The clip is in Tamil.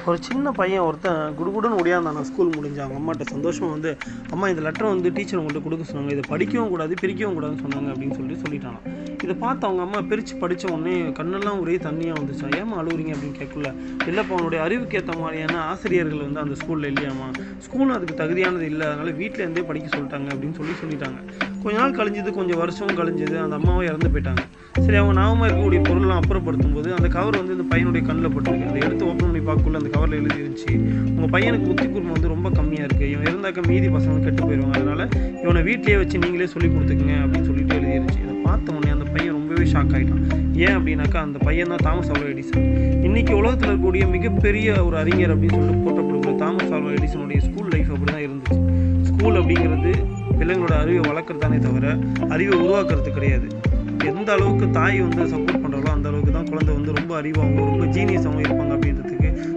ஒரு சின்ன பையன் ஒருத்தன் குடுகுடுன்னு ஓடியாந்தான் ஸ்கூல் முடிஞ்சு அவங்க அம்மாட்ட சந்தோஷமாக வந்து, அம்மா இந்த லெட்டரை வந்து டீச்சர் உங்கள்கிட்ட கொடுக்க சொன்னாங்க, இதை படிக்கவும் கூடாது பிரிக்கவும் கூடாதுன்னு சொன்னாங்க அப்படின்னு சொல்லிட்டானா. இதை பார்த்து அவங்க அம்மா பிரித்து படித்த உடனே கண்ணெல்லாம் ஒரே தண்ணியாக வந்துச்சான். ஏமா அழுகுறீங்க அப்படின்னு கேட்கல. இல்லைப்பா அவனுடைய அறிவுக்கு ஏற்ற மாதிரியான ஆசிரியர்கள் வந்து அந்த ஸ்கூலில் இல்லையாம்மா, ஸ்கூலும் அதுக்கு தகுதியானது இல்லை, அதனால் வீட்டிலேருந்தே படிக்க சொல்லிட்டாங்க அப்படின்னு சொல்லிட்டாங்க. கொஞ்ச நாள் கழிஞ்சது, கொஞ்சம் வருஷம் கழிஞ்சது, அந்த அம்மாவும் இறந்து போயிட்டாங்க. சரி, அவங்க ஞாபகமாக இருக்கக்கூடிய பொருள்லாம் அப்புறப்படுத்தும் போது அந்த கவர் வந்து இந்த பையனுடைய கண்ணில் பட்டிருக்கு. அதை எடுத்து ஓப்பன் பண்ணி பார்க்கக்குள்ள அந்த கவரில் எழுதி இருந்துச்சு, உங்கள் பையனுக்கு புத்தி கூர்மை வந்து ரொம்ப கம்மியாக இருக்குது, இவன் இருந்தாக்க மீதி பசங்க கெட்டு போயிடுவாங்க, அதனால் இவனை வீட்டிலேயே வச்சு நீங்களே சொல்லி கொடுத்துக்குங்க அப்படின்னு சொல்லிட்டு எழுதிருந்துச்சு. இதை பார்த்த உடனே அந்த பையன் ரொம்பவே ஷாக் ஆகிட்டான். ஏன் அப்படின்னாக்கா அந்த பையன் தான் தாமஸ் ஆல்வா எடிசன். இன்றைக்கி உலகத்தில் இருக்கக்கூடிய மிகப்பெரிய ஒரு அறிஞர் அப்படின்னு சொல்லிட்டு போட்டப்படுகிற தாமஸ் ஆல்வா எடிசனுடைய ஸ்கூல் லைஃப் அப்படி தான் இருந்துச்சு. ஸ்கூல் அப்படிங்கிறது பிள்ளைங்களோட அறிவை வளர்க்குறதானே தவிர அறிவை உருவாக்குறது கிடையாது. எந்த அளவுக்கு தாய் வந்து சப்போர்ட் பண்ணுறாலோ அந்த அளவுக்கு தான் குழந்தை வந்து ரொம்ப அறிவாகவும் ரொம்ப ஜீனியஸாகவும் இருப்பாங்க அப்படின்றதுக்கு